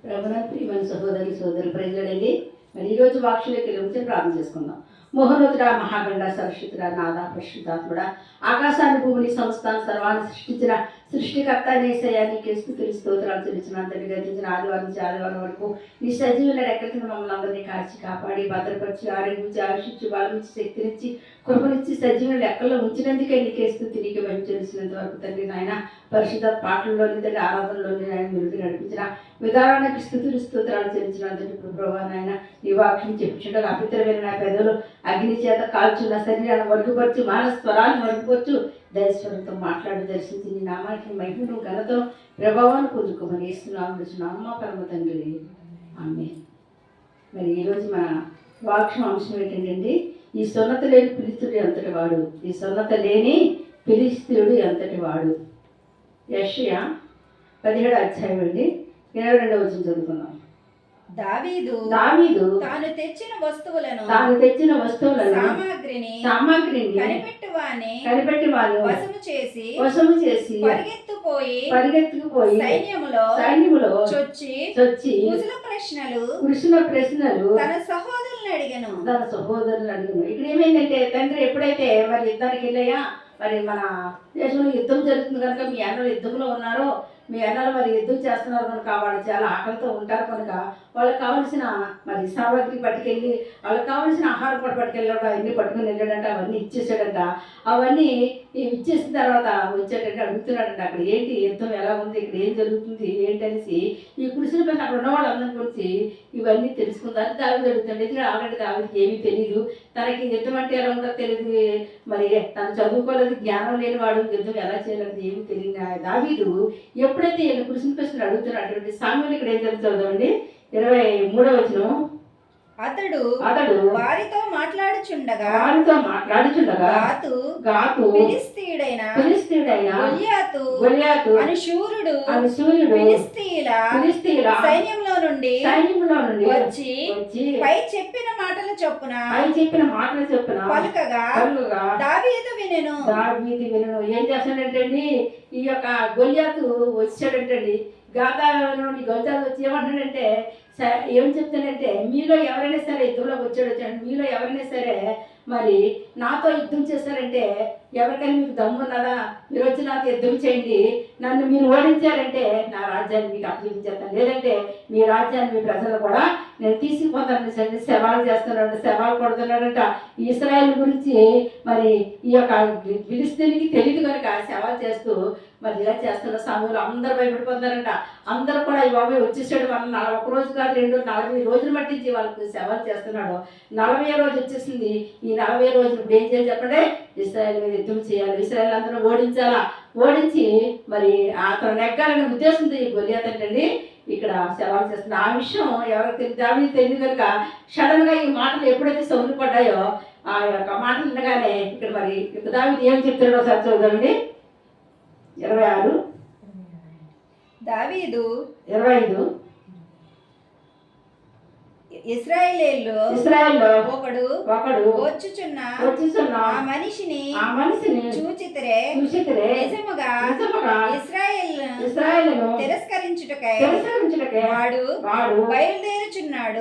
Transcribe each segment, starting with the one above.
ప్రభునందు ప్రియమైన సహోదరి సోదరు ప్రజలండి. మరి ఈరోజు వాక్యంలోకి వెళ్ళి ప్రార్థన చేసుకుందాం. మోహనోతుడా, మహాగండ, సరస్వతుడా, నాదా, పరిశుద్ధాత్ముడా, ఆకాశాన్ని భూమిని సంస్థాన్ని సర్వాన్ని సృష్టించిన సృష్టికర్త నేసయ్యా, నీకే స్తుతులు స్తోత్రాలు చెల్లించినంతటి గతించిన ఆదివారం నుంచి ఆదివారం వరకు నీ సజీవుల రెక్కల కింద మమ్మల్ని అందరినీ కాచి కాపాడి భద్రపరిచి ఆరోగ్యించి ఆశించి బలమించి శక్తినిచ్చి కృపనిచ్చి సజీవుల లెక్కల్లో ఉంచినందుకే నీకే స్తుతి, నీకే మంచి తెలిసినంత వరకు తండ్రి నాయన పరిశుద్ధ పాటల్లోని తండ్రి ఆరాధనలోని ఆయన మీరు నడిపించిన విధానానికి స్థుతులు స్తోత్రాలు చెల్లించినందుకు ప్రభా నాయన నీ వాక్యం చెప్పుచుండగా అపితరమైన నా పెదవులు అగ్ని చేత కాల్చున్న శరీరాన్ని వరుగుపరచు, మానవ స్వరాన్ని వరుగుపరచు, దైవస్వరంతో మాట్లాడి దర్శించి నీ నామానికి మహిమను ఘనతో ప్రభావాన్ని పొందుకోమని ఇస్తున్నాము పరమ తండ్రి, ఆమేన్. మరి ఈరోజు మన వాక్యం అంశం ఏంటంటే ఈ సున్నత లేని ఫిలిష్తీయుడు ఎంతటి వాడు, ఈ సున్నత లేని ఫిలిష్తీయుడు ఎంతటి వాడు. యెషయా 17వ అధ్యాయం అండి, 22వ వచనం చదువుకుందాం. దావీదు తాను తెచ్చిన వస్తువులను సామాగ్రిని కనిపెట్టి వారు వశము చేసి పరిగెత్తుకుపోయి సైన్యములో చొచ్చి కృష్ణ ప్రశ్నలు తన సహోదరులను అడిగాను. ఇక్కడ ఏమైందంటే తండ్రి ఎప్పుడైతే మరి యుద్ధానికి వెళ్ళాయా, మరి మన దేశంలో యుద్ధం జరుగుతుంది కనుక మీ అన్నలు యుద్ధంలో ఉన్నారో, మీ అన్నలు మరి యుద్ధం చేస్తున్నారు కనుక వాళ్ళు చాలా ఆకలితో ఉంటారు కనుక వాళ్ళకి కావాల్సిన మరి సామాగ్రి పట్టుకెళ్ళి వాళ్ళకి కావాల్సిన ఆహారం కూడా పట్టుకెళ్ళాడు, అవన్నీ పట్టుకుని వెళ్ళాడంట, అవన్నీ ఇచ్చేసాడంట. అవన్నీ ఇచ్చేసిన తర్వాత వచ్చాడంటే అడుగుతున్నాడంట అక్కడ ఏంటి యుద్ధం ఎలా ఉంది, ఇక్కడ ఏం జరుగుతుంది ఏంటి అనేసి ఈ కుడిసిన పైన అక్కడ ఉన్న వాళ్ళందరి గురించి ఇవన్నీ తెలుసుకుంటారు. దావిది అడుగుతాడు. ఎందుకంటే ఆల్రెడీ దావిదికి ఏమీ తెలియదు, తనకి యుద్ధం అంటే ఎలా ఉందో తెలియదు, మరి తను చదువుకోలేదు, జ్ఞానం లేని వాడు, యుద్ధం ఎలా చేయాలనేది ఏమీ తెలియదు దావీదు ఎప్పుడైతే కురిసిన ప్రశ్నలు అడుగుతున్నటువంటి సామ్యులు ఇక్కడ ఏం జరుగుతుందండి, 23వ వచనం. అతడు వారితో మాట్లాడుచుండగా గాతు ఫిలిష్తీయుడైన గొల్యాతు అను శూరుడు ఫిలిష్తీయుల సైన్యంలో నుండి వచ్చి పై చెప్పిన మాటల చొప్పున పలుకగా దావీదు వినెను. ఏం చేస్తాడంటండి, ఈ యొక్క గొల్యాతు వచ్చాడంటండి. గాతాలోని గొల్యాతు వచ్చి ఏమంటాడంటే, ఏం చెప్తానంటే, మీలో ఎవరైనా సరే యుద్ధంలోకి వచ్చాడు, మీలో ఎవరైనా సరే మరి నాతో యుద్ధం చేశారంటే, ఎవరికైనా మీకు దమ్మున్నదా, మీరు వచ్చి నాతో యుద్ధం చేయండి, నన్ను మీరు ఓడించారంటే నా రాజ్యాన్ని మీకు అప్పగించేస్తాను, లేదంటే మీ రాజ్యాన్ని మీ ప్రజలు కూడా నేను తీసుకుపోతాను, సవాలు చేస్తున్నాడు, సవాలు కొడుతున్నాడంట. ఇశ్రాయేల్ గురించి మరి ఈ యొక్క ఫిలిష్తీయునికి తెలియదు కనుక సవాలు చేస్తూ మరి ఇలా చేస్తున్న సమయంలో అందరూ భయపడిపోతారంట. అందరూ కూడా ఈ బాబాయ్ వచ్చేసాడు, మనం 41 రోజు కాదు 40 రోజులు మట్టించి వాళ్ళకి సవాలు చేస్తున్నాడు. 40వ రోజు వచ్చేసింది. ఈ 40వ రోజు ఇప్పుడు ఏం చేయాలి చెప్పండి, ఇశ్రాయేల్ మీద యుద్ధం చేయాలి, ఇశ్రాయేల్ అందరూ ఓడించి మరి అతను నెగ్గాలనే ఉద్దేశంతో ఈ గొల్యాతు అండి ఇక్కడ సవాలు చేస్తుంది. ఆ విషయం ఎవరికి దావీదు తెలియదు కనుక సడన్గా ఈ మాటలు ఎప్పుడైతే సౌండ్ పడ్డాయో ఆ యొక్క మాటలు వినగానే ఇక్కడ మరి దావీదు ఏం చెప్తున్నాడో ఒకసారి చూద్దామండి. 26 దావీదు 25 ఇశ్రాయేలీయుల్లో ఒకడు వచ్చుచున్న ఆ మనిషిని చూచితిరే నిజముగా ఇశ్రాయేలును తిరస్కరించుటకై వాడు బయలుదేరుచున్నాడు.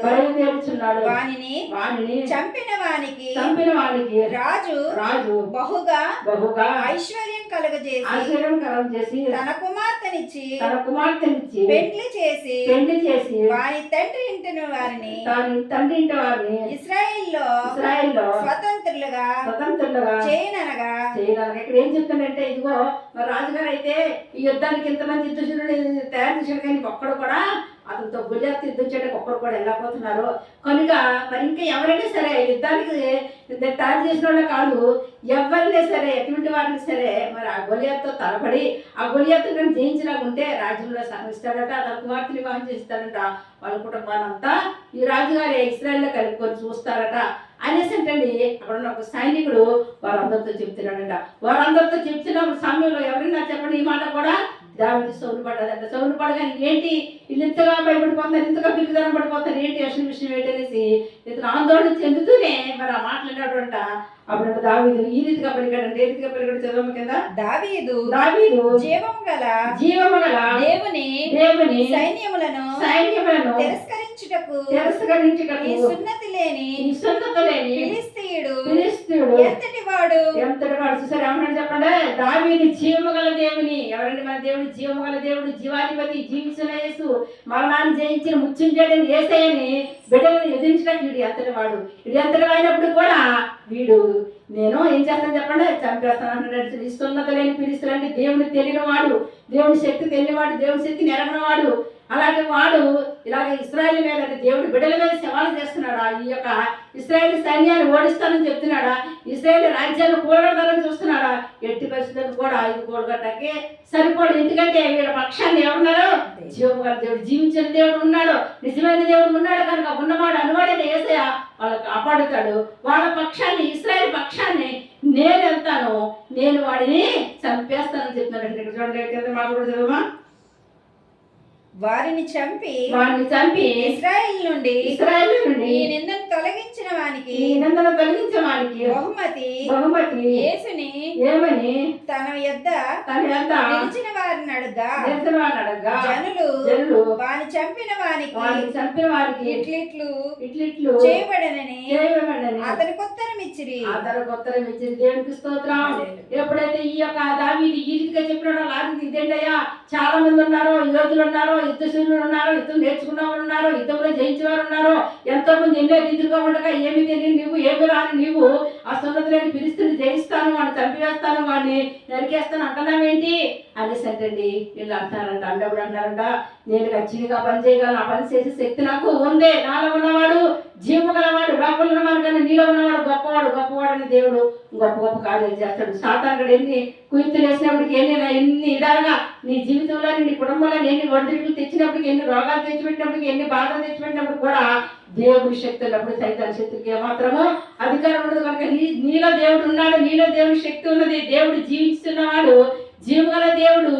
వానిని చంపిన వానికి రాజు బహుగా ఐశ్వర్యం కలుగజేసి తన కుమార్తెనిచ్చి పెండ్లి చేసి వాని తండ్రి ఇంటిని వారిని ఇశ్రాయేల్లో స్వతంత్రులుగా చేయననగా. ఇక్కడ ఏం చెప్తానంటే, ఇదిగో మరి రాజుగారు అయితే ఈ యుద్ధానికి ఇంతమంది యుద్ధశూరులు తయారు చేశాడు, కానీ ఒక్కడు కూడా అతనితో గొల్యాతు యుద్ధం చేయడానికి ఒక్కడు కూడా వెళ్ళకపోతున్నారు కనుక మరి ఇంకా ఎవరైనా సరే యుద్ధానికి తయారు చేసిన వాళ్ళ కాదు, ఎవరైనా సరే ఎటువంటి వారిని సరే మరి ఆ గొల్యాతుతో తలపడి ఆ గొల్యాతు కానీ జయించలాగా ఉంటే రాజ్యంలో ఇస్తాడట, తన కుమార్తెని వివాహం చేస్తాడట, వాళ్ళ కుటుంబానంతా ఈ రాజుగారి ఇశ్రాయేల్లో కలుపుకొని చూస్తారట అనేసి అంటండి. అక్కడ ఉన్న ఒక సైనికుడు వారందరితో చెప్తున్నాడట. వారందరితో చెప్తున్నప్పుడు సమయంలో ఎవరైనా చెప్పండి ఈ మాట కూడా దావీదు సౌలు పడ్డదంట. సౌలు పడగానే ఏంటి వీళ్ళు ఇంతగా భయపడిపోతారు, ఇంతగా పిల్లదనం పడిపోతారు, ఏంటి విషయం ఏంటి అనేసి ఇతను ఆందోళన చెందుతూనే మరి ఆ మాట్లాడినటువంటి అప్పుడు దావీదు ఈ రీతిగా పలికాడంటే, ఏ రీతిగా పలికాడు చదవము కింద. దావీదు జీవము గల దేవుని సైన్యములను తిరస్కరించుటకు ఈ సున్నతి లేని ఫిలిష్తీయుడు ఎంతటి వాడు చూసారు. ఏమన్నా చెప్పండి, దావీదు జీవము గల దేవుని. ఎవరండి మన దేవుడు? జీవము గల దేవుడు, జీవాధిపతి, జీవించిన యేసు, మరణాన్ని జయించిన ముచ్చుంజేడని యేసయ్యని బిడ్డలను ఎదిరించడానికి వీడు ఎంతటి వాడు. వీడు ఎంతటి అయినప్పుడు కూడా వీడు నేను ఏం చేస్తాను చెప్పండి, చంపేస్తాను అంటున్నాడు. ఇస్తున్నత లేని పిలుస్తాడంటే దేవుని తెలియని వాడు, దేవుని శక్తి తెలియనివాడు, దేవుని శక్తి నెరగిన వాడు. అలాంటి వాడు ఇలాగ ఇశ్రాయేలు మీద అంటే దేవుడు బిడ్డల మీద సవాలు చేస్తున్నాడా? ఈ యొక్క ఇశ్రాయేల్ సైన్యాన్ని ఓడిస్తానని చెప్తున్నాడా? ఇశ్రాయేల్ రాజ్యాన్ని కూడగడతారని చూస్తున్నాడా? ఎట్టి పరిస్థితులు కూడా ఇది కూడగట్టకే సరిపోడు. ఎందుకంటే వీళ్ళ పక్షాన్ని ఎవరున్నారు? జీవము గల దేవుడు, జీవించిన దేవుడు ఉన్నాడు, నిజమైన దేవుడు ఉన్నాడు కనుక ఉన్నవాడు అనువాడైన యేసయ్య వాళ్ళకి కాపాడుతాడు. వాళ్ళ పక్షాన్ని, ఇశ్రాయేల్ పక్షాన్ని నేను వెళ్తాను, నేను వాడిని చంపేస్తానని చెప్తున్నాడు. చూడండి మాట కూడా చదువుమా. వారిని చంపి ఇశ్రాయేలు నుండి ఈ నిందను తొలగించిన వానికి బహుమతి యేసుని తన యొద్ద నిలిచిన వారిని అడగా జనులు వాని చంపిన వానికి ఇట్లిట్లు చేయబడనని అతనికి ఉత్తరం ఇచ్చిరి. దేవునికి స్తోత్రం. ఎప్పుడైతే ఈ యొక్క దావీదు ఈ రీతిగా చెప్పినాడో ఇదేంటయ్యా, చాలా మంది ఉన్నారు, యోధులు ఉన్నారు, యుద్ధశూరులు ఉన్నారు, యుద్ధం నేర్చుకున్న వారు ఉన్నారు, యుద్ధంలో జయించిన వారు ఉన్నారు, ఎంతో మంది ఎన్నో రీతిగా ఉండగా ఏమి తెలియని నీవు, ఏమి రాని నీవు ఆ సున్నతులని పిలుస్తుని జయిస్తాను, వాడిని చంపివేస్తాను, వాడిని నరికేస్తాను అంటున్నావేంటి అనేసి అంటండి. వీళ్ళు అంటారంట. అంటప్పుడు అంటారంట, నేను ఖచ్చితంగా పని చేయగలను, ఆ పని చేసే శక్తి నాకు ఉంది. నాలో ఉన్నవాడు జీవము గలవాడు, లోపల ఉన్నవాడు కానీ నీలో ఉన్నవాడు గొప్పవాడు అని దేవుడు గొప్ప కార్యాలు చేస్తాడు. సాతానుడు ఎన్ని కుయుక్తులు వేసినప్పటికీ, ఎన్ని విధాలుగా నీ జీవితంలో నీ కుటుంబంలో ఎన్ని ఒడిదుడుకులు తెచ్చినప్పటికీ, ఎన్ని రోగాలు తెచ్చిపెట్టినప్పటికీ, ఎన్ని బాధలు తెచ్చిపెట్టినప్పుడు కూడా దేవుడి శక్తి ఉన్నప్పుడు సైతాన్ శక్తికి ఏమాత్రము అధికారం ఉండదు. కనుక నీలో దేవుడు ఉన్నాడు, నీలో దేవుడి శక్తి ఉన్నది. దేవుడు జీవిస్తున్నవాడు, జీవగల దేవుడు,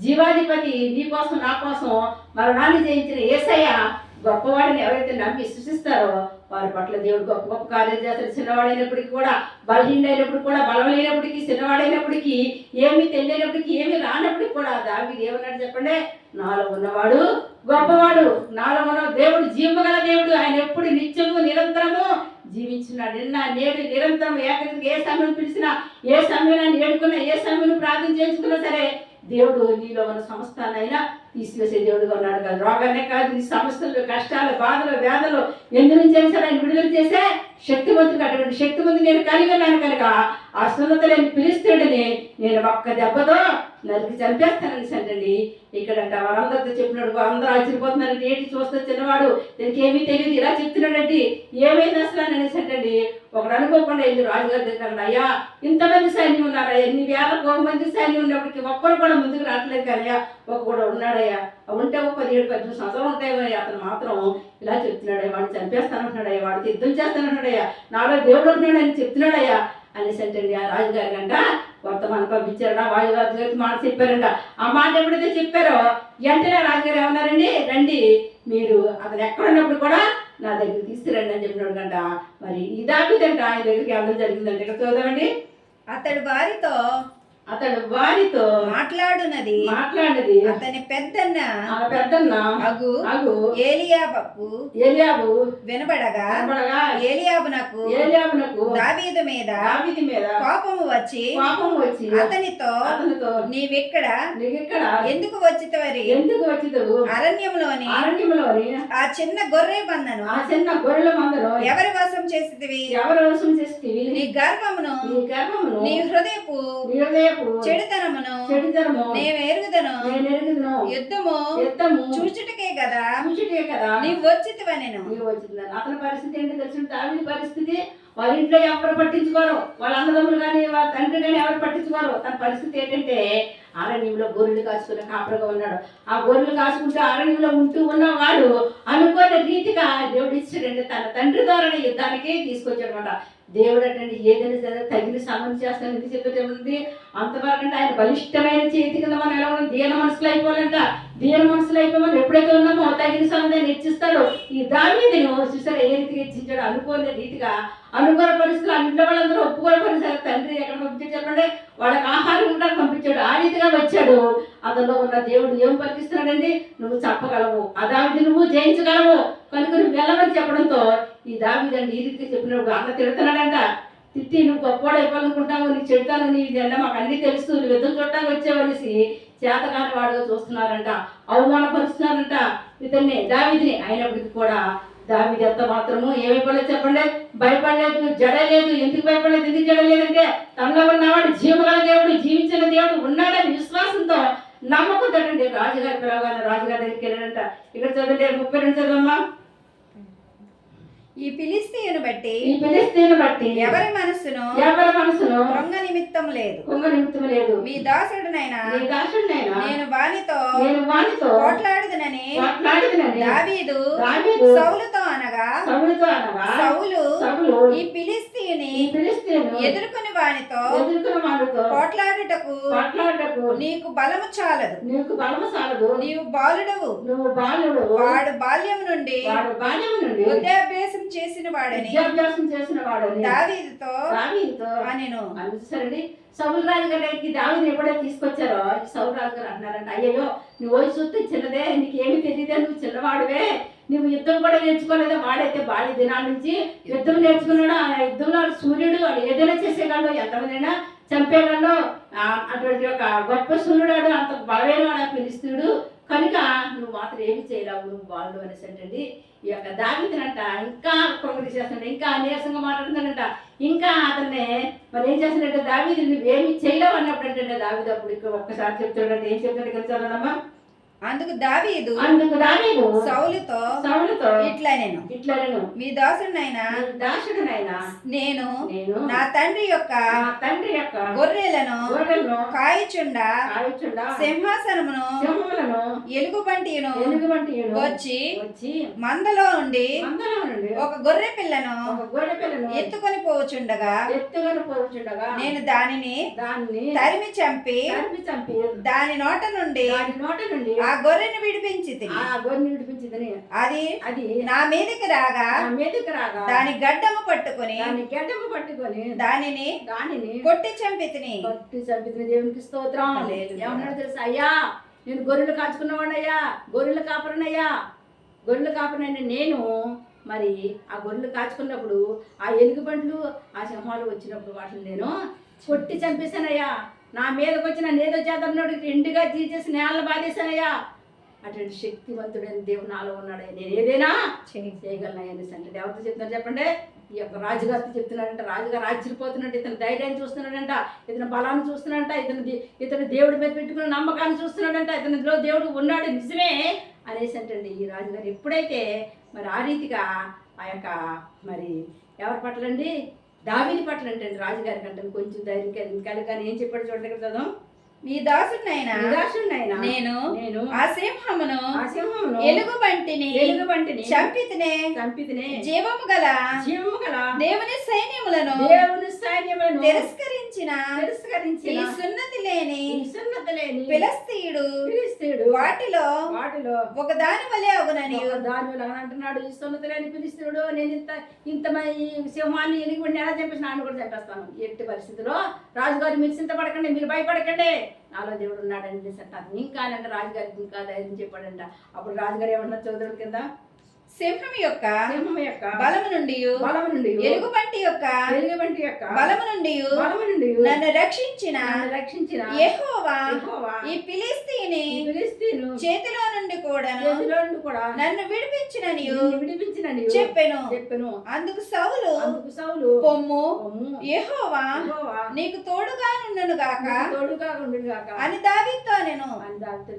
జీవాధిపతి, నీ కోసం నా కోసం మరణాన్ని జయించిన యేసయ్య గొప్పవాడిని ఎవరైతే నమ్మి విశ్వసిస్తారో వారి పట్ల దేవుడు గొప్ప కార్యాలు చేస్తాడు. చిన్నవాడైనప్పటికీ కూడా, బలహీనైనప్పుడు కూడా, బలమైనప్పటికీ, చిన్నవాడైనప్పటికీ, ఏమీ తెలియనప్పటికీ, ఏమీ రానప్పటికీ కూడా దావీదు ఏమన్నాడు చెప్పండి, నాలో ఉన్నవాడు గొప్పవాడు, నాలో ఉన్న దేవుడు జీవము గల దేవుడు, ఆయన ఎప్పుడు నిత్యము నిరంతరము జీవించున్నాడు. నిన్న నేడు నిరంతరం ఏకరీతిగా ఏ సమయం పిలిచినా, ఏ సమయాన్ని ఏడుకున్నా, ఏ సమయం ప్రార్థన చేసుకున్నా సరే దేవుడు నీలో ఉన్న సమస్తానైనా తీసివేసే దేవుడుగా ఉన్నాడు. కాదు రోగానే కాదు, నీ సమస్యలు, కష్టాలు, బాధలు, వేదలు ఎందు నుంచి అయినా సరే ఆయన విడుదల చేసే శక్తివంతుడు. అటువంటి శక్తివంతుడు నేను కలిగి ఉన్నాను కనుక ఆ సున్నతలేని పిలుస్తాడని నేను ఒక్క దెబ్బతో నరికి చంపేస్తానని అంటండి. ఇక్కడంట వారందరితో చెప్పినాడు, అందరూ ఆశ్చర్యపోతున్నారంటే ఏంటి చూస్తే చిన్నవాడు, దీనికి ఏమీ తెలియదు ఇలా చెప్తున్నాడండి, ఏమైంది అసలు అని అనేసి అంటండి. ఒకడు అనుకోకుండా వెళ్ళి రాజుగారి దగ్గర, అయ్యా ఇంతమంది సైన్యం ఉన్నారా, ఎన్ని వేల మంది సైన్యం ఉన్నప్పటికీ ఒక్కరు కూడా ముందుకు రావట్లేదు కానీ ఒక కూడా ఉన్నాడయ్యా, ఉంటే 17-18 సంవత్సరాలు ఉంటాయి, అతను మాత్రం ఇలా చెప్తున్నాడయ్యా, వాడిని చంపేస్తానంటున్నాడయ్యా, వాడికి యుద్ధం చేస్తానంటున్నాడయ్యా, నాలో దేవుడు ఉంటున్నాడు అని చెప్తున్నాడయ్యా అనేసి అంటండి. ఆ రాజుగారి గంట వర్తమానం పంపించారట, రాజుగారి గారికి మాట చెప్పారంట. ఆ మాట ఎప్పుడైతే చెప్పారో వెంటనే రాజుగారు ఏమన్నారండి, రండి మీరు అతను ఎక్కడున్నప్పుడు కూడా నా దగ్గర తీసుకురండి అని చెప్పినాడు కంట. మరి ఈ దావీదంట ఆయన దగ్గరికి వెళ్ళడం జరిగిందంటే ఇక్కడ చూద్దామండి. అతడు వారితో మాట్లాడినది అతని పెద్దన్న అగు ఏలియాబు వినబడగా ఏలియాబునకు దావీదు మీద కోపము వచ్చి అతనితో నీవిక్కడ ఎందుకు వచ్చితవరి అరణ్యంలోని ఆ చిన్న గొర్రెల మందను ఎవరి వశం చేసితివి నీ గర్వమును నీ హృదయపు చెడుతనమును నేను ఎరుగుదను యుద్ధము చూచుటకే కదా నీవు వచ్చితివనెను. అతని పరిస్థితి ఏంటి తెలిసిన దావీదు పరిస్థితి, వాళ్ళ ఇంట్లో ఎవరు పట్టించుకోరు, వాళ్ళ అన్నదమ్ములు కానీ వాళ్ళ తండ్రి కానీ ఎవరు పట్టించుకోరు. తన పరిస్థితి ఏంటంటే అరణ్యంలో గొర్రెలు కాసుకునే కాపరగా ఉన్నాడు. ఆ గొర్రెలు కాసుకుంటూ అరణ్యంలో ఉంటూ ఉన్నవాడు అనుకోని రీతిగా దేవుడు ఇచ్చాడంటే తన తండ్రి ద్వారా యుద్ధానికి తీసుకొచ్చాడనమాట. దేవుడు అంటే ఏదైనా సరే తగిన సమయం చేస్తాను ఎందుకు చెప్పేది అంతవరకు అంటే ఆయన బలిష్టమైన చేతి కింద మనం ఎలా ఉన్నాం దీన మనసులు అయిపోవాలంట. దీన మనసులు అయిపోయి మనం ఎప్పుడైతే ఉన్నామో తగిన సమయాన్ని హెచ్చిస్తాడు. ఈ దావీదును చూసారా ఏ రీతిగా హెచ్చించాడు, అనుకోని రీతిగా అనుకోని పరిస్థితులు ఇంట్లో వాళ్ళందరూ ఒప్పుకోని పరిస్థితులు తండ్రి ఎక్కడ పంపించాడు చెప్పండి, వాళ్ళకి ఆహారం ఉండడానికి పంపించాడు. ఆ రీతిగా వచ్చాడు. అతనిలో ఉన్న దేవుడు ఏం పలికిస్తున్నాడండి, నువ్వు చెప్పగలవు, ఆ దావీదు నువ్వు జయించగలవు కనుక నువ్వు వెళ్ళమని చెప్పడంతో ఈ దావీదండి ఈ రీతిగా చెప్పినప్పుడు అన్న తిడుతున్నాడంట. తిట్టి నువ్వు గొప్పవాడు అయిపోవాలనుకుంటావు, నీకు చెప్తాను నీ ఇదంటే మాకు అన్నీ తెలుస్తూ నువ్వు యుద్ధం చూడటానికి వచ్చేవలసి చేతకాని వాడుగా చూస్తున్నారంట, అవమానపరుస్తున్నారంట ఇతన్ని దావీదుని. అయినప్పటికీ కూడా దావీదు ఎంత మాత్రము ఏమైపోలేదు చెప్పండి, భయపడలేదు, జడలేదు. ఎందుకు భయపడలేదు, ఎందుకు జడలేదంటే తనలో ఉన్నవాడు జీవగల దేవుడు, జీవించిన దేవుడు ఉన్నాడని విశ్వాసంతో నమ్మకంతో రాజుగారి పిలవగానే రాజుగారి దగ్గరికి వెళ్ళాడంట. ఇక్కడ చదవండి 32 చదవమ్మా. ఈ ఫిలిష్తీయుని బట్టి ఎవరి మనసును కృంగ నిమిత్తం లేదు. మీ దాసుడునైనా నేను వానితో పోట్లాడుదునని దావీదు సౌలుతో అనగా సౌలు ఈ ఫిలిష్తీయుని ఎదుర్కొని వానితో పోట్లాడుటకు నీకు బలము చాలదు, నీవు బాలుడవు, వాడు బాల్యము నుండి విద్యాభ్యాసం చేసిన వాడని దావీదుతో అనెను. సరే సౌలు రాజు గారికి దావీదు ఎప్పుడైతే తీసుకొచ్చారో సౌలు రాజు గారు అన్నారంట, అయ్యో నువ్వు వయసు చూస్తే చిన్నదే, నీకేమీ తెలియదే, నువ్వు చిన్నవాడువే, నువ్వు యుద్ధం కూడా నేర్చుకోలేదా. వాడైతే బాల్య దినాల నుంచి యుద్ధం నేర్చుకున్నాడు. ఆ యుద్ధంలో సూర్యుడు వాడు ఏదైనా చేసేవాడు, ఎంతమందైనా చంపేవాడు. అటువంటి ఒక గొప్ప సూర్యుడు, అంత బలమైన వాడు ఫిలిష్తీయుడు కనుక నువ్వు మాత్రం ఏమి చేయలేవు, నువ్వు బాలుడు అనేసి అంటండి. ఈ యొక్క దావీదునంట ఇంకా కొంగడి చేస్తున్నాడు, ఇంకా నీరసంగా మాట్లాడుతున్నాడంట. ఇంకా అతన్ని మరి ఏం చేస్తున్నాడంటే దావీదు నువ్వేమి చేయలేవు అన్నప్పుడు అంటే దావీదు అప్పుడు ఇక్కడ ఒక్కసారి చెప్తాడంటే ఏం చెప్తాడు ఇక్కడ చదవమ్మా. అందుకు దావీదు సౌలుతో ఇట్లా నేను మీ దాసుడినైనా నేను నా తండ్రి యొక్క గొర్రెలను కాయచుండా సింహాసనమును ఎలుగుబంటిను వచ్చి మందలో నుండి ఒక గొర్రె పిల్లను ఎత్తుకొని పోవచుండగా నేను దానిని తరిమి చంపి దాని నోట నుండి ఆ గొర్రెను విడిపించితిని. అది నా మీదకి రాగా దాని గడ్డము పట్టుకొని దానిని కొట్టి చంపితిని. దేవునికి స్తోత్రం. ఏమన్నాడు తెలుసా, అయ్యా నేను గొర్రెలు కాచుకున్నవాడయ్యా, గొర్రెలు కాపరనైనా నేను మరి ఆ గొర్రెలు కాచుకున్నప్పుడు ఆ ఎలుగుబంట్లు ఆ సింహాలు వచ్చినప్పుడు వాటిని నేను కొట్టి చంపేశానయ్యా. నా మీదకి వచ్చిన నేదో చేతనోడు ఎండుగా తీసేసి నేలను బాధేశానయ్యా. అటువంటి శక్తివంతుడైన దేవుడు నాలో ఉన్నాడు, నేను ఏదైనా చేయగలను అనేసి అంటే ఎవరితో చెప్తున్నారు చెప్పండి. ఈ యొక్క రాజుగారితో చెప్తున్నాడంట. రాజుగారు ఆశ్చర్యపోతున్నాడు, ఇతని ధైర్యాన్ని చూస్తున్నాడంట, ఇతని బలాన్ని చూస్తున్నాడంట, ఇతని దేవుడి మీద పెట్టుకున్న నమ్మకాన్ని చూస్తున్నాడంట, ఇతనిలో దేవుడు ఉన్నాడు నిజమే అనేసి అంటండి. ఈ రాజుగారు ఎప్పుడైతే మరి ఆ రీతిగా ఆ యొక్క మరి ఎవరి పట్లండి దావీదు పట్ల అంటే రాజుగారి కంటే కొంచెం ధైర్యం కానీ ఏం చెప్పాడు చూడండి ఇక్కడ చదువు. మీ దాసుడినైనా నేను ఆ సింహమును ఎలుగుబంటిని చంపితినే జీవము గల దేవుని సైన్యములను తిరస్కరించిన ఈ సున్నతి లేని ఫిలిష్తీయుడు వాటిలో ఒక దాని వలె అగునని అంటున్నాడు. ఈ సున్నతి లేని ఫిలిష్తీయుడు, నేను ఇంత సింహాన్ని ఎలుగుబంటిని ఎలా చంపేసి నాన్న కూడా చంపేస్తాను. ఎట్టి పరిస్థితిలో రాజుగారు మీరు చింతపడకండి, మీరు భయపడకండి, నాలో దేవుడు ఉన్నాడని అంటారు. ఇంకా అంటే రాజుగారికి ఇంకా ధైర్యం చెప్పాడంట. అప్పుడు రాజుగారు ఏమన్నా చదువుల కింద సింహం యొక్క బలము నుండి ఎలుగుబంటి యొక్క బలము నుండి నన్ను రక్షించిన యెహోవా ఈ ఫిలిష్తీయుని చేతిలో నుండి కూడా నన్ను విడిపించినని చెప్పెను. అందుకు సౌలు పొమ్ము, యెహోవా నీకు తోడుగా నుండును గాక అని దావీదుతో అనెను.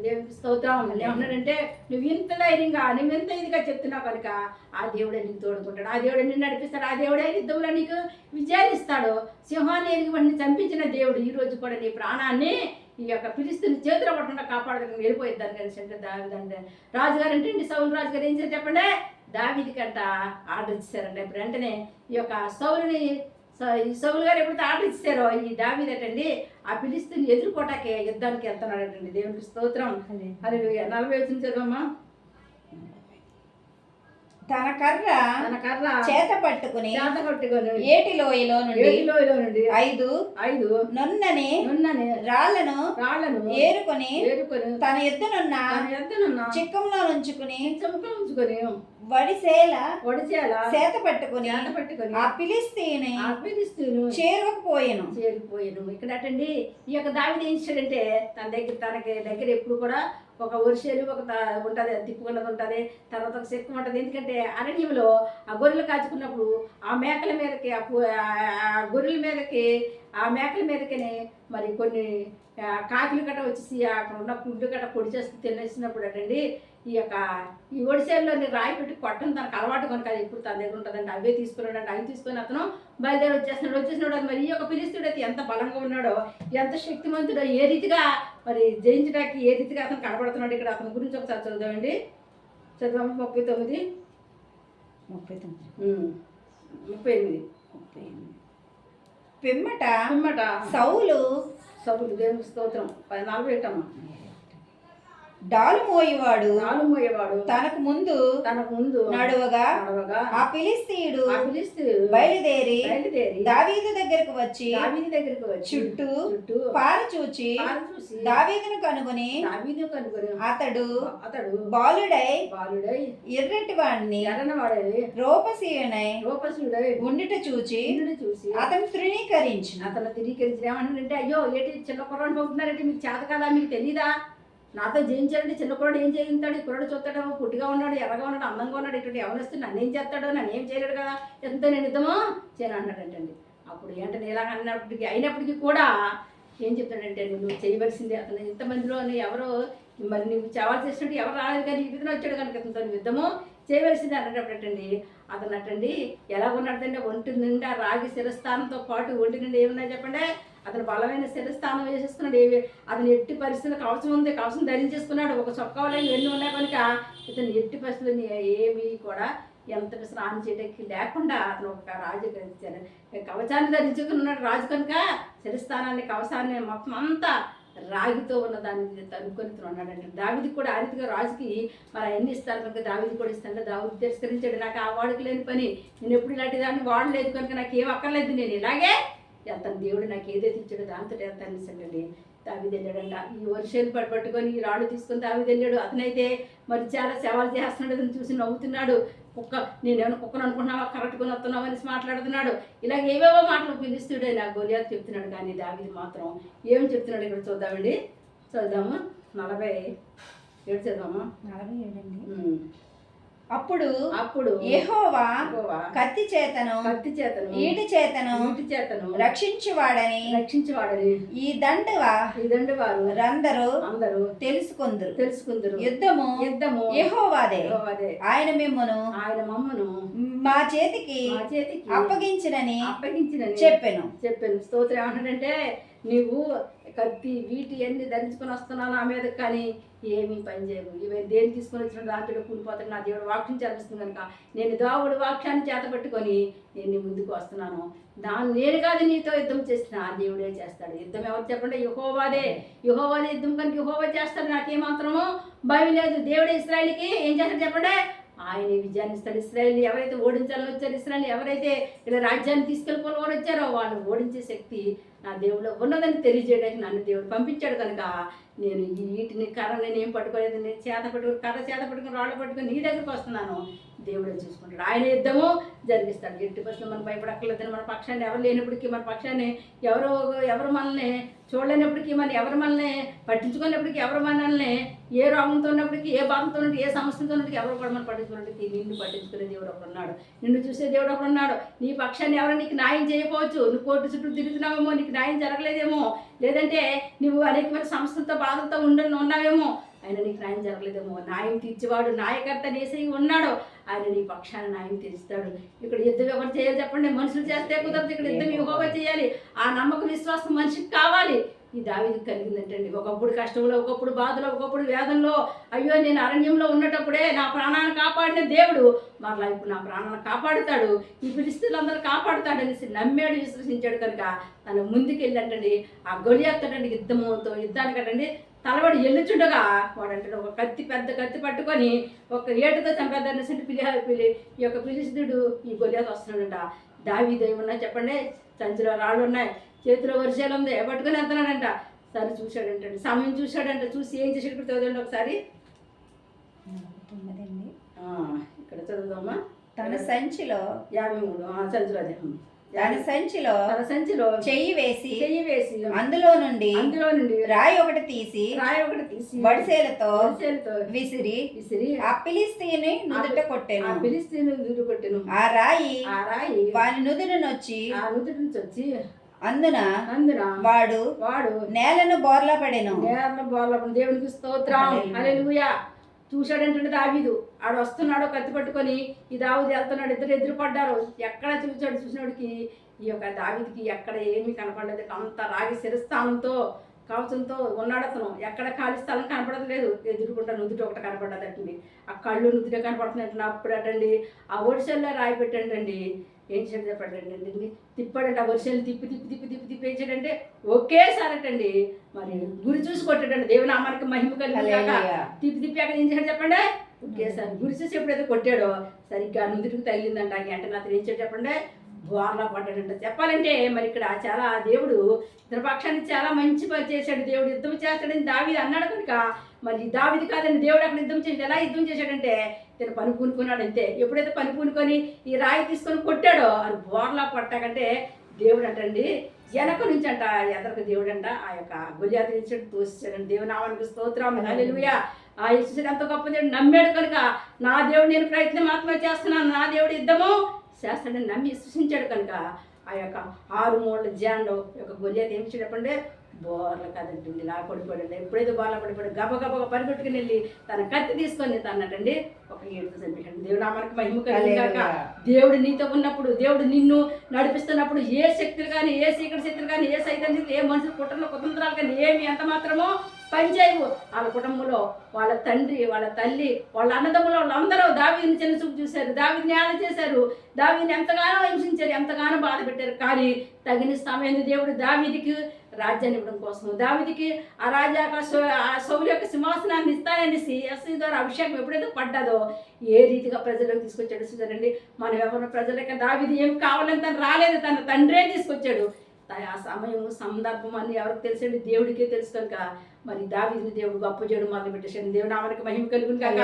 దేవునికి స్తోత్రం. ఏమన్నాడంటే నువ్వు ఇంత ధైర్యంగా నువ్వు ఎంత ఇదిగా చెప్తున్నావు కనుక ఆ దేవుడే నీకు తోడుకుంటాడు, ఆ దేవుడే నిన్ను నడిపిస్తాడు, ఆ దేవుడే యుద్ధంలో నీకు విజయాన్ని ఇస్తాడు. సింహాన్ని ఎలుగుబంటిని చంపించిన దేవుడు ఈ రోజు కూడా నీ ప్రాణాన్ని ఈ యొక్క ఫిలిష్తీయుని చేతిలో పట్టకుండా కాపాడడానికి వెళ్ళిపోయిద్దాన్ని కలిసి అంటే దావీదంటే రాజుగారు అంటే సౌలు రాజుగారు ఏం చేసి చెప్పండి దావీది కంట ఆర్డర్ ఇచ్చారంట. ఇప్పుడు వెంటనే ఈ యొక్క సౌలుని ఈ సౌలు గారు ఎప్పుడు ఆర్డర్ ఇచ్చారో ఈ దావీదటండి ఆ ఫిలిస్తీన్ ఎదుర్కోటాకే యుద్ధానికి వెళ్తున్నాడటండి. దేవునికి స్తోత్రం. హల్లెలూయా. 40 వచ్చిన చదవమ్మా. తన కర్ర చేత పట్టుకుని ఏటి లోయలో నుండి 5 నున్నని రాళ్లను ఏరుకొని తన ఎద్దునున్న చిక్కంలో ఉంచుకుని వడిసేల చేత పట్టుకుని ఆ ఫిలిస్తీయుని చేరుకుపోయాను. ఇక్కడ అటండి ఈ యొక్క దావీదు ఏం చేశాడంటే తనకి దగ్గర ఎప్పుడు కూడా ఒక వర్షాలు ఒక ఉంటుంది, తిప్పుకున్నది ఉంటుంది, తర్వాత ఒక శక్తి ఉంటుంది. ఎందుకంటే అరణ్యంలో ఆ గొర్రెలు కాచుకున్నప్పుడు ఆ మేకల మీదకి ఆ గొర్రెల మీదకి ఆ మేకల మీదకనే మరి కొన్ని కాకులు గట్ట వచ్చేసి అక్కడ ఉన్న పుడ్డు గట్ట పొడి చేసి తినేసినప్పుడు అటండి ఈ ఒడిశాల్లోని రాయి పెట్టి కొట్టడం తనకు అలవాటు కనుక అది ఎప్పుడు తన దగ్గర ఉంటుందండి. అవే తీసుకున్నాడు. అవి తీసుకొని అతను బయలుదేరి వచ్చేసినాడు. మరి ఈ యొక్క ఫిలిస్తీయుడు అయితే ఎంత బలంగా ఉన్నాడో, ఎంత శక్తిమంతుడో, ఏ రీతిగా మరి జయించడానికి ఏ రీతిగా అతను కనబడుతున్నాడు. ఇక్కడ అతని గురించి ఒకసారి చదువుదామండి. చదువు 39 పిమ్మట సౌలు దేవునికి స్తోత్రం. 40 డాలు మోయేవాడు తనకు ముందు నడువగా ఆ ఫిలిస్తీయుడు బయలుదేరి దావీదు దగ్గరకు వచ్చి చుట్టూ పారచూచి దావీదును కనుగొని అతడు బాలుడై ఎర్రటి వాడిని రూపసీయుడై ఉండుట చూచి అతను తృణీకరించి ఏమంటే అయ్యో ఏంటి చిన్న కుర్రాడు పోతున్నారంటే మీకు చేత కదా, మీకు తెలీదా? నాతో జయించాడంటే చిన్న కుర్రాడు ఏం చేయించాడు? ఈ కుర్రాడు చూస్తాడో పుట్టిగా ఉన్నాడు, ఎర్రగా ఉన్నాడు, అందంగా ఉన్నాడు, ఇటువంటి ఎవరు వస్తే నన్ను ఏం చేస్తాడో, నన్ను ఏం చేయలేడు కదా, ఎంతో నేను యుద్ధమో చేయను అన్నాడంటండి. అప్పుడు ఏంటంటే ఇలాగ అయినప్పటికీ కూడా ఏం చెప్తాడంటే నువ్వు చేయవలసిందే. అతను ఇంతమందిలో ఎవరో మరి నువ్వు చేయాల్సి చేసినట్టు ఎవరు రాలేదు కానీ ఈ విధంగా వచ్చాడు కనుక ఇతనితో యుద్ధము చేయవలసిందే అన్నటండి. అతను అట్టండి ఎలాగున్నాడంటే ఒంటి నిండా రాగి శిరస్థానంతో పాటు ఒంటి నిండా ఏమున్నాయి చెప్పండి, అతను బలమైన శిరస్థానం వేసేసుకున్నాడు. అతను ఎట్టి పరిస్థితులు కవసం ధరించేసుకున్నాడు. ఒక చొక్కాలు ఇవన్నీ ఉన్నాయి కనుక ఇతను ఎట్టి పరిస్థితులు ఏవి కూడా ఎంతటి స్నానం చేయడానికి లేకుండా అతను ఒక రాజు కవచాన్ని ధరించుకున్నాడు. రాజు కనుక శిరస్థానాన్ని కవచాన్ని మొత్తం అంతా రాగితో ఉన్న దాన్ని తనుకొని ఉన్నాడంటే దావీదు కూడా ఆ రీతిగా రాజుకి మరి అవన్నీ ఇస్తారు కనుక దావీదు కూడా ఇస్తాను. దావీదు తిరస్కరించాడు. నాకు ఆ వాడికి లేని పని, నేను ఎప్పుడు ఇలాంటి దాన్ని వాడలేదు కనుక నాకు ఏం అక్కర్లేదు, నేను ఇలాగే వెళ్తాను, దేవుడు నాకు ఏదైతే ఇచ్చాడో దాంతో వెళ్తాను ఇస్తాడండి. దావీదు వెళ్ళాడంట. ఈ వర్షాలు పట్టుకొని ఈ రాళ్ళు తీసుకొని దావీదు వెళ్ళాడు. అతనైతే మరి చాలా సేవలు చేస్తున్నాడు. అతను చూసి నవ్వుతున్నాడు. నేనేమైనా కుక్కను అనుకుంటున్నావా, కరెక్ట్గా వస్తున్నావు అనేసి మాట్లాడుతున్నాడు. ఇలాగ ఏవేవో మాటలు పిలుస్తుడే నాకు గొలియాతు చెప్తున్నాడు. కానీ దావీదు మాత్రం ఏం చెప్తున్నాడు ఇక్కడ చూద్దామండి. చదువుదాము 47 చదుదామా. 47 అప్పుడు యెహోవా కత్తి చేతను ఈటి చేతను రక్షించువాడని ఈ దండు వారు అందరూ తెలుసుకుందరు. యుద్ధము యెహోవాదే, ఆయన మమ్మను మా చేతికి అప్పగించినని చెప్పాను. స్తోత్రం. ఏమంటాడంటే నీవు కత్తి వీటి అన్ని ధరించుకొని వస్తున్నాను నా మీద, కానీ ఏమీ పని చేయవు. ఇవన్నీ దేని తీసుకొని వచ్చిన దాంట్లో కూలిపోతాడు. నా దేవుడు వాక్యం చదివిస్తుంది కనుక నేను దావుడు వాక్యాన్ని చేత పెట్టుకొని నేను నీ ముందుకు వస్తున్నాను. నేను కాదు నీతో యుద్ధం చేసిన ఆ దేవుడే చేస్తాడు. యుద్ధం ఎవరు చెప్పండి, యెహోవాదే యుద్ధం కనుక యెహోవా చేస్తాడు. నాకేమాత్రమో భయం లేదు. దేవుడే ఇశ్రాయేలుకి ఏం చేస్తాడు చెప్పండి, ఆయన విజయాన్ని ఇస్తాడు. ఇశ్రాయేలు ఎవరైతే ఓడించాలని వచ్చారో, ఇశ్రాయేలు ఎవరైతే ఇలా రాజ్యాన్ని తీసుకెళ్ళిపోవాలని వచ్చారో వాళ్ళని ఓడించే శక్తి నా దేవుడు ఉన్నదని తెలియజేయడానికి నన్ను దేవుడు పంపించాడు. కనుక నేను వీటిని కర్ర నేనేం పట్టుకోలేదు, నేను కర్ర చేత పట్టుకుని రాళ్ళు పట్టుకొని నీ దగ్గరికి వస్తున్నాను. దేవుడే చూసుకుంటాడు. ఆయన యుద్ధము జరిగిస్తాడు. ఎట్టి పరిస్థితులు మనం భయపడక్కర్లేదని మన పక్షాన్ని ఎవరు లేనప్పటికీ, మన పక్షాన్ని ఎవరు మనల్ని చూడలేనప్పటికీ, మరి ఎవరు మనల్ని పట్టించుకున్నప్పటికీ, ఎవరు మనల్ని ఏ రోగంతో ఉన్నప్పటికీ, ఏ బాధతో ఉన్నట్టు, ఏ సమస్యతో ఉన్నట్టు ఎవరు కూడా మనం పట్టించుకున్నప్పటికీ నిన్ను పట్టించుకునే దేవుడు ఒకడు ఉన్నాడు. నిన్ను చూసే దేవుడు ఒకడు ఉన్నాడు. నీ పక్షాన్ని ఎవరు నీకు న్యాయం చేయకపోవచ్చు. నువ్వు కోర్టు చుట్టూ తిరుగుతున్నావేమో, నీకు న్యాయం జరగలేదేమో, లేదంటే నువ్వు అనేకమైన సమస్యలతో బాధలతో ఉన్నావేమో, ఆయన నీకు న్యాయం జరగలేదేమో. న్యాయం తీర్చేవాడు నాయకర్త నేసై ఉన్నాడు. ఆయన నీ పక్షాన న్యాయం తీరుస్తాడు. ఇక్కడ యుద్ధం ఎవరు చేయాలి చెప్పండి, మనుషులు చేస్తే కుదరదు. ఇక్కడ యుద్ధం యెహోవా చేయాలి. ఆ నమ్మకం విశ్వాసం మనిషికి కావాలి. ఈ దావీదుకి కలిగిందంటండి. ఒకప్పుడు కష్టంలో, ఒకప్పుడు బాధలో, ఒకప్పుడు వేదనలో, అయ్యో నేను అరణ్యంలో ఉన్నటప్పుడే నా ప్రాణాన్ని కాపాడిన దేవుడు మరలా ఇప్పుడు నా ప్రాణాన్ని కాపాడుతాడు, ఈ ఫిలిష్తీయులందరూ కాపాడుతాడనేసి నమ్మాడు, విశ్వసించాడు కనుక తను ముందుకెళ్ళంటండి. ఆ గొలియాతోటండి యుద్ధానికంటండి తలబడి ఎల్లుచుండగా వాడంటే ఒక కత్తి, పెద్ద కత్తి పట్టుకొని ఒక ఏటుతో చంపేద్దనేసి ఈ యొక్క ఫిలిష్తీయుడు ఈ గొలియాతు వస్తున్నాడంట. దావీదు ఏమన్నా చెప్పండి, సంచిలో రాళ్ళు ఉన్నాయి, చేతిలో వర్షాలు ఉంది, పట్టుకొని వెళ్తున్నాడంట. సరే చూశాడంటండి, సమయం చూశాడంట. చూసి ఏం చేసాడు ఇక్కడ చదవండి ఒకసారి. ఇక్కడ చదువుదామా. తన సంచిలో 53 సంచిలో అదే తన సంచిలో చెయ్యి వేసి అందులో నుండి రాయి ఒకటి తీసి వడిసేలతో విసిరి ఆ ఫిలిష్తీయుని నుదుట కొట్టెను. ఆ రాయి వాని నుదుట నొచ్చి అందున వాడు నేలను బోర్లా పడెను. దేవునికి స్తోత్రం, హల్లెలూయా. చూశాడంటే దావీదు ఆడు వస్తున్నాడు కత్తి పట్టుకొని, ఈ దావీదు వెళ్తున్నాడు, ఇద్దరు ఎదురుపడ్డారు. ఎక్కడ చూసినోడికి ఈ యొక్క దావీదుకి ఎక్కడ ఏమీ కనపడలేదు. అంత రాగి శిరస్థానంతో కవచంతో ఉన్నాడు అతను. ఎక్కడ ఖాళీ స్థలం కనపడలేదు. ఎదురుకుంటా నుదుట ఒకటి కనపడదటండి, ఆ కళ్ళు నుదుట కనపడుతున్నట్టు. అప్పుడు అటండి ఆ ఒడిసెల్లో రాయి పెట్టండి. ఏం చేయాలి చెప్పండి, తిప్పాడంటే ఆ వర్షాలు తిప్పి వేసాడంటే ఒకేసారి అటండి మరి గురి చూసి కొట్టాడండి. దేవునామానికి మహిమ కలిగాక తిప్పి అక్కడ ఏం చేశాడు చెప్పండి, ఒకేసారి గురి చూసి ఎప్పుడైతే కొట్టాడో సరిగ్గా నుదుటికి తగిలిందంట. వెంటనే అతను ఏం చేయాడు చెప్పండి, బోర్లా పడ్డాడంట. చెప్పాలంటే మరి ఇక్కడ చాలా దేవుడు ఇతర పక్షాన్ని చాలా మంచి పని చేశాడు. దేవుడు యుద్ధం చేస్తాడని దావీదు అన్నాడు కనుక మరి దావీదు కాదండి, దేవుడు అక్కడ యుద్ధం చేసి ఎలా యుద్ధం చేశాడంటే తను పని పూనుకున్నాడు అంతే. ఎప్పుడైతే పని పూనుకొని ఈ రాయి తీసుకొని కొట్టాడో అది బోర్లా పట్టాకంటే దేవుడు అంటండి వెనక నుంచి అంట ఎదరకు దేవుడు అంట ఆ యొక్క గొలియాతు నుంచి తోసిచ్చాడండి. దేవునామానికి స్తోత్రం, హల్లెలూయా. ఆ యేసు ఎంత గొప్ప దేవుడు నమ్మాడు కనుక నా దేవుడు నేను ప్రయత్నం మాత్రమే చేస్తున్నాను, నా దేవుడు యుద్ధము చేస్తాడని నమ్మి విశ్వసించాడు కనుక ఆ యొక్క 6 మూరల జాండో యొక్క గొలియాతు ఏమి చెప్పండి, బోర్ల కదండి ఇలా పడిపోయాడు. ఎప్పుడైతే బోర్ల పడిపోయాడు గబగబగా పరిగెట్టుకుని వెళ్ళి తన కత్తి తీసుకొని తనటండి ఒక ఏడుతో చంపాడు. దేవునామానికి మహిమ కలిగాక. దేవుడు నీతో ఉన్నప్పుడు, దేవుడు నిన్ను నడిపిస్తున్నప్పుడు ఏ శక్తులు కానీ, ఏ చీకటి శక్తులు కానీ, ఏ సైతం శక్తులు, ఏ మనుషుల కుట్రలు కుతంత్రాలు కానీ ఏమి ఎంత మాత్రమో పనిచేయవు. వాళ్ళ కుటుంబంలో వాళ్ళ తండ్రి, వాళ్ళ తల్లి, వాళ్ళ అన్నదమ్ములు వాళ్ళందరూ దావీదుని చిన్న చూపు చూశారు, దావీదుని న్యాయం చేశారు, దావీదుని ఎంతగానో హింసించారు, ఎంతగానో బాధ పెట్టారు. కానీ తగిన సమయం దేవుడు దావీదుకి రాజ్యాన్ని ఇవ్వడం కోసం, దావీదుకి ఆ సౌలు యొక్క సింహాసనాన్ని ఇస్తాననేసి ఎస్ఐ ద్వారా అభిషేకం ఎప్పుడైతే పడ్డాదో ఏ రీతిగా ప్రజలకు తీసుకొచ్చాడు చూసారండి. మనం ఎవరి ప్రజలకి దావీదు ఏం కావాలని తను రాలేదు, తన తండ్రే తీసుకొచ్చాడు. ఆ సమయం సందర్భం అని ఎవరికి తెలుసండి, దేవుడికే తెలుసు కనుక మరి దావీదుని దేవుడు గొప్ప చేయడం మొదలు పెట్టేశాడు. దేవునామానికి మహిమ కలుగును కాక.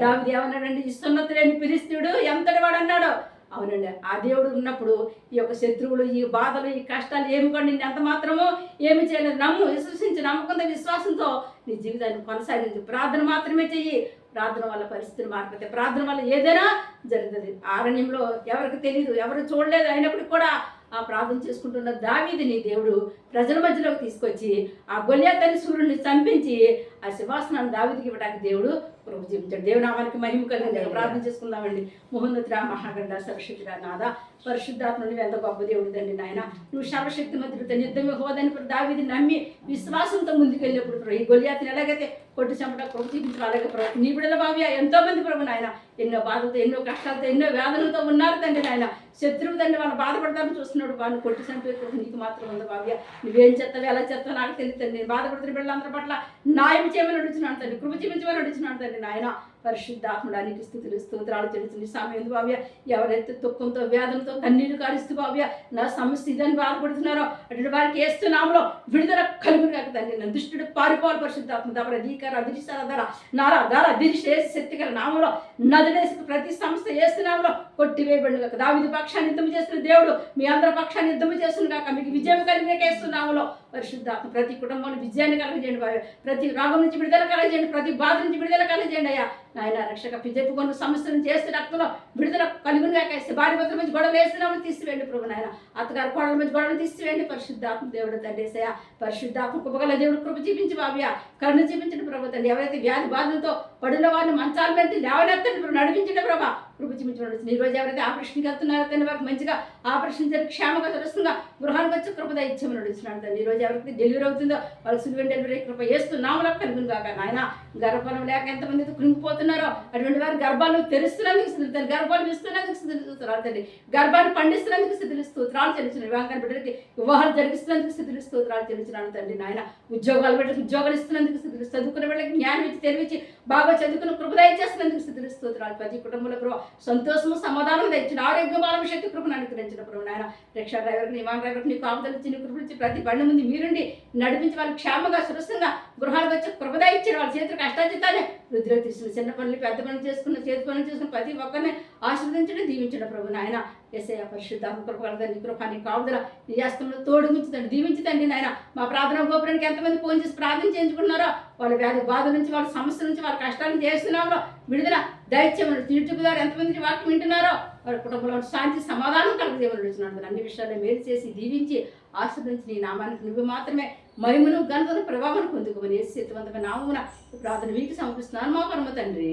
దావీదు ఏమన్నాడండి, ఇస్తున్నత లేని ఫిలిష్తీయుడు ఎంతటి వాడు అన్నాడు. అవునండి, ఆ దేవుడు ఉన్నప్పుడు ఈ యొక్క శత్రువులు, ఈ బాధలు, ఈ కష్టాలు ఏమి కూడా నిన్ను ఎంత మాత్రమో ఏమి చేయలేదు. నమ్ము, విశ్వసించి, నమ్మకంతో విశ్వాసంతో నీ జీవితాన్ని కొనసాగించు. ప్రార్థన మాత్రమే చెయ్యి. ప్రార్థన వల్ల పరిస్థితులు మారిపోతే, ప్రార్థన వల్ల ఏదైనా జరుగుతుంది. అరణ్యంలో ఎవరికి తెలియదు, ఎవరు చూడలేదు, అయినప్పటికీ కూడా ఆ ప్రార్థన చేసుకుంటున్న దావీదుని దేవుడు ప్రజల మధ్యలోకి తీసుకొచ్చి ఆ గొలియాతు సూర్యుడిని చంపించి ఆ సింహాసనాన్ని దావీదుకి ఇవ్వడానికి దేవుడు కృప చూపించాడు. దేవునామానికి మహిమ కలిగింది. ప్రార్థన చేసుకుందామండి. మహోన్నతుడా, మహాగండ, సర్వశక్తుడా, నాదా, పరిశుద్ధాత్మ నువ్వు ఎంత గొప్ప దేవుడు తండ్రి నాయన. నువ్వు సర్వశక్తి మంత్రుడు, యుద్ధమే హోదని దావీదు నమ్మి విశ్వాసంతో ముందుకెళ్ళినప్పుడు ఈ గొలియాతుని ఎలాగైతే కొట్టి చంపడం కృప చూపించడం, అలాగే ప్రభు నీ బిడ్డల భావ్య ఎంతో మంది ప్రభు నాయన ఎన్నో బాధలతో, ఎన్నో కష్టాలతో, ఎన్నో వేదనలతో ఉన్నారు తండ్రి నాయన. శత్రువు తండ్రి వాళ్ళు బాధపడతారని చూస్తున్నాడు, వాళ్ళు కొట్టి చంపే కృప నీకు మాత్రం ఉంది భావ్య. నువ్వేం చేస్తావు, ఎలా చేస్తావు నాకు తెలియదు. నేను బాధపడుతున్న బిడ్డలందరి పట్ల న్యాయం చేయమని అడుగుతున్నాను తండ్రి, కృప చూపించమని అడుగుతున్నాను తండ్రి నాయన. పరిశుద్ధాత్మడానికి స్థుతులు స్తోత్రాలు చెల్లిస్తుంది సమయం భావ్య. ఎవరైతే దుఃఖంతో, వేదనతో, కన్నీరు కారుస్తూ భావ్య నా సమస్య ఇదని బాధపడుతున్నారో అటువంటి వారికి ఏస్తున్నాములో విడుదల కలుగును కాక తండ్రి. నన్ను దుష్టుడు పారిపోవాలి. పరిశుద్ధాత్మ దర అధికార అధిష్టాల ధర నారా ధర దిరిశే శక్తికర నామంలో నదిలేసి ప్రతి సంస్థ ఏస్తున్నాములో కొట్టివేయబడి కాక. దావీదు పక్షాన్ని యుద్ధం చేస్తున్న దేవుడు మీ అందరి పక్షాన్ని యుద్ధం చేస్తుంది కాక. మీకు విజయం కలిగేస్తున్నాములో పరిశుద్ధాత్మ ప్రతి కుటుంబంలో విజయాన్ని కలగజేయండి భావ్య. ప్రతి రోగం నుంచి విడుదల కలగజేయండి, ప్రతి బాధ నుంచి విడుదల కలగజేయండి అయ్యా. నాయన రక్షక పిజెప్పుకొని సమస్యలను చేస్తే రక్తంలో విడుదల కలుగునుగా వేస్తే భార్య భర్తల మధ్య గొడవలు వేస్తున్నామని తీసివేయండి ప్రభు నాయన అత్తగారు కోడల మధ్య గొడవలు తీసివేయండి పరిశుద్ధాత్మ దేవుడు తండ్రి యేసయ్యా పరిశుద్ధాత్మ కృపగల దేవుడు కృప చూపించి బాబయ్య కరుణ చూపించండి ప్రభు తండ్రి ఎవరైతే వ్యాధి బాధలతో పడిన వారిని మంచాల మీద లేవనెత్తండి ప్రభు నడిపించండి ప్రభా కృప చూపించండి. ఈ రోజు ఎవరైతే ఆపరేషన్కి వెళ్తున్నారో తండ్రి వారికి మంచిగా ఆపరేషన్ జరిగి క్షేమంగా సురక్షంగా గృహానికి వచ్చి కృపద ఇచ్చామని నడుస్తున్నాడు తండ్రి. ఈ రోజు ఎవరికి డెలివరీ అవుతుందో వాళ్ళకి సులువైన డెలివరీ కృప వేస్తున్నాములో కలుగును కాక నాయన గర్భఫలం లేక ఎంతమంది కృంగిపోతున్నారో అటువంటి వారి గర్భాలు తెరుస్తున్నందుకు స్థితులు గర్భాలు ఇస్తున్నందుకు స్థితులు తండ్రి గర్భాన్ని పండిస్తున్నందుకు స్థితులు స్తోత్రాలు చెల్లించిన వివాహం బిడ్డలకి వివాహాలు జరిగిస్తున్నందుకు స్థితులు స్తోత్రాలు చెల్లించినాను తండ్రి నాయన ఉద్యోగాలు బిడ్డలకు ఉద్యోగాలు ఇస్తున్నందుకు స్థితులు చదువుకున్న బిడ్డలకి జ్ఞానం ఇచ్చి తెలివించి బాగా చదువుకున్న కృపదయ చేస్తున్నందుకు స్థితులు స్తోత్రాలు ప్రతి కుటుంబంలో కృప సంతోషము సమాధానం తెచ్చిన ఆరోగ్య బాలం శక్తి కృపను అనుగ్రహించిన ప్రభు నాయన రిక్షా డ్రైవర్కి విమాన డ్రైవర్కి నీకు ఆపదలు ఇచ్చి నీ కృపలు ఇచ్చి ప్రతి బండి ముందు మీరుండి నడిపించి వాళ్ళకి క్షేమంగా సురక్షంగా గృహాలకు వచ్చి కృపదయ ఇచ్చిన వాళ్ళ చేతులు కష్టాచితాన్ని వృద్ధిలో తీసుకుని చిన్న పనులు పెద్ద పనులు చేసుకున్న చేతి పనులు చేసుకుని ప్రతి ఒక్కరిని ఆశీర్వదించడం దీవించడం ప్రభు నాయన యేసయ్య పరిశుద్ధాత్మ కృపగలదా నీ కృప నీ కాపుదల నీ హస్తంలో తోడుగుంచుతండి దీవించుతండి నాయన మా ప్రార్థన గోపురానికి ఎంతమంది ఫోన్ చేసి ప్రార్థన చేయించుకుంటున్నారో వాళ్ళ వ్యాధి బాధ నుంచి వాళ్ళ సమస్య నుంచి వాళ్ళ కష్టాలను చేస్తున్నారో విడుదల దైత్యములు యూట్యూబ్ ద్వారా ఎంతమంది వాక్యం వింటున్నారో వాళ్ళ కుటుంబంలో శాంతి సమాధానం కలుగుదేమని నడుచున్నాడు అన్ని విషయాల్లో మేలు చేసి దీవించి ఆశీర్వదించి నీ నామానికి నువ్వు మాత్రమే మహిమను ఘనతను ప్రభావం పొందుకోమని యేసు శక్తివంతమైన నామమున ప్రార్థన వీకి సమర్పిస్తున్నాను మా పరమ తండ్రి.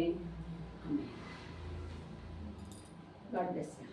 God bless you.